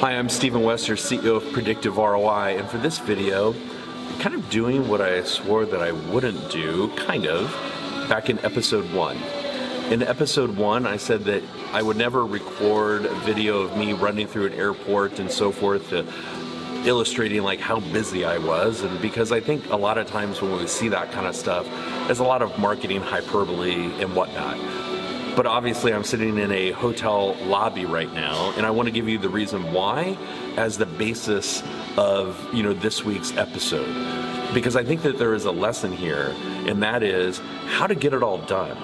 Hi, I'm Stephen Wester, CEO of Predictive ROI, and for this video, I'm kind of doing what I swore that I wouldn't do, back in episode 1. In episode 1, I said that I would never record a video of me running through an airport and so forth, illustrating like how busy I was, and because I think a lot of times when we see that kind of stuff, there's a lot of marketing hyperbole and whatnot. But obviously I'm sitting in a hotel lobby right now, and I want to give you the reason why as the basis of this week's episode. Because I think that there is a lesson here, and that is how to get it all done.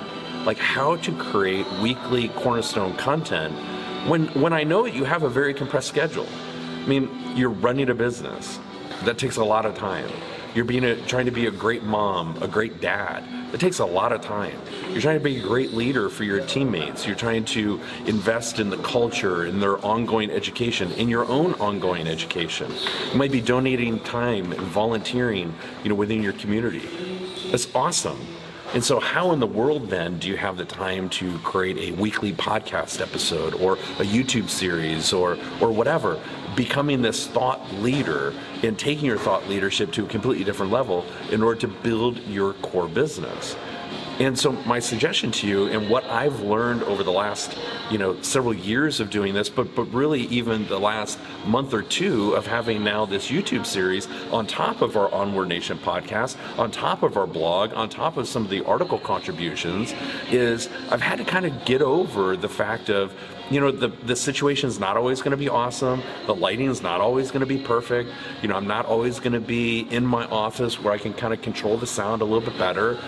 Like how to create weekly cornerstone content when I know you have a very compressed schedule. I mean, you're running a business. That takes a lot of time. You're trying to be a great mom, a great dad. It takes a lot of time. You're trying to be a great leader for your teammates. You're trying to invest in the culture, in their ongoing education, in your own ongoing education. You might be donating time and volunteering, within your community. That's awesome. And so how in the world then do you have the time to create a weekly podcast episode or a YouTube series or whatever, becoming this thought leader and taking your thought leadership to a completely different level in order to build your core business? And so my suggestion to you, and what I've learned over the last, several years of doing this, but really even the last month or two of having now this YouTube series on top of our Onward Nation podcast, on top of our blog, on top of some of the article contributions, is I've had to kind of get over the fact of, the situation's not always going to be awesome. The lighting's not always going to be perfect. I'm not always going to be in my office where I can kind of control the sound a little bit better.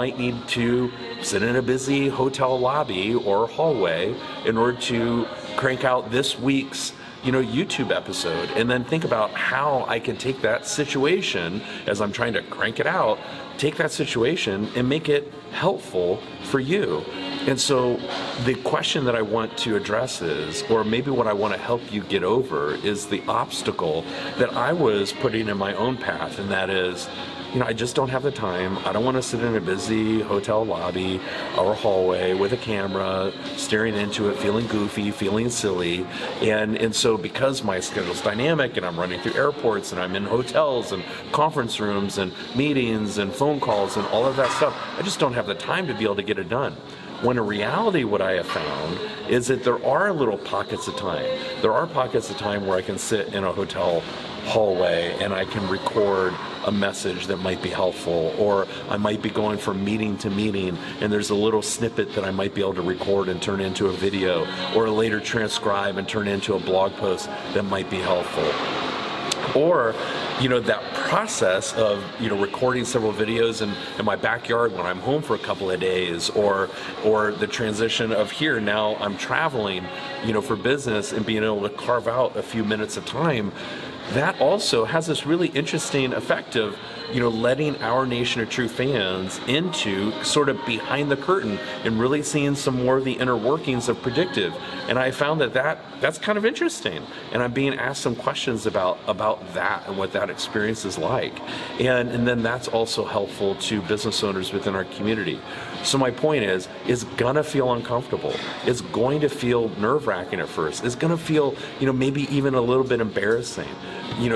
Might need to sit in a busy hotel lobby or hallway in order to crank out this week's YouTube episode, and then think about how I can take that situation as I'm trying to crank it out, take that situation and make it helpful for you. And so the question that I want to address is, or maybe what I want to help you get over, is the obstacle that I was putting in my own path, and that is, I just don't have the time. I don't want to sit in a busy hotel lobby or hallway with a camera, staring into it, feeling goofy, feeling silly. And so because my schedule's dynamic and I'm running through airports and I'm in hotels and conference rooms and meetings and phone calls and all of that stuff, I just don't have the time to be able to get it done. When in reality, what I have found is that there are little pockets of time. There are pockets of time where I can sit in a hotel hallway and I can record a message that might be helpful, or I might be going from meeting to meeting and there's a little snippet that I might be able to record and turn into a video, or later transcribe and turn into a blog post that might be helpful. Or that process of recording several videos in my backyard when I'm home for a couple of days, or the transition of here now I'm traveling for business and being able to carve out a few minutes of time. That also has this really interesting effect of letting our nation of true fans into sort of behind the curtain and really seeing some more of the inner workings of Predictive. And I found that's kind of interesting, and I'm being asked some questions about that and what that experience is like, and then that's also helpful to business owners within our community. So my point is, it's gonna feel uncomfortable. It's going to feel nerve-wracking at first. It's gonna feel maybe even a little bit embarrassing,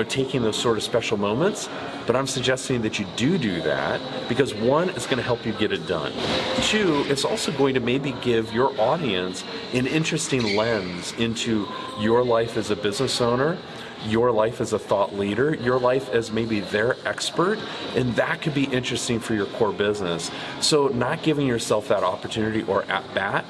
taking those sort of special moments. But I'm suggesting that you do that because one, it's going to help you get it done. Two, it's also going to maybe give your audience an interesting lens into your life as a business owner, your life as a thought leader, your life as maybe their expert, and that could be interesting for your core business. So not giving yourself that opportunity or at bat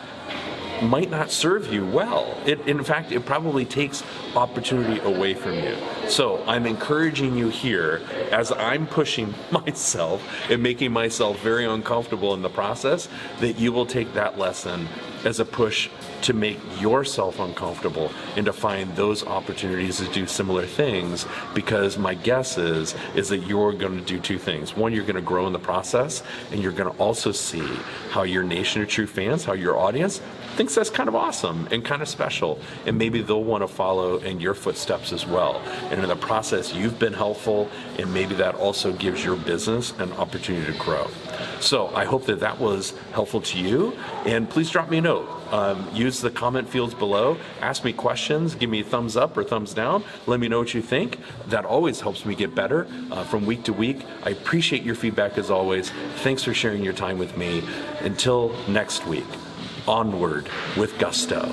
might not serve you well. In fact, it probably takes opportunity away from you. So I'm encouraging you here, as I'm pushing myself and making myself very uncomfortable in the process, that you will take that lesson as a push to make yourself uncomfortable and to find those opportunities to do similar things, because my guess is that you're going to do two things. One, you're going to grow in the process, and you're going to also see how your nation of true fans, how your audience thinks that's kind of awesome and kind of special, and maybe they'll want to follow in your footsteps as well. And in the process, you've been helpful, and maybe that also gives your business an opportunity to grow. So I hope that that was helpful to you, and please drop me a note. Use the comment fields below. Ask me questions. Give me a thumbs up or thumbs down. Let me know what you think. That always helps me get better from week to week. I appreciate your feedback as always. Thanks for sharing your time with me. Until next week, onward with gusto.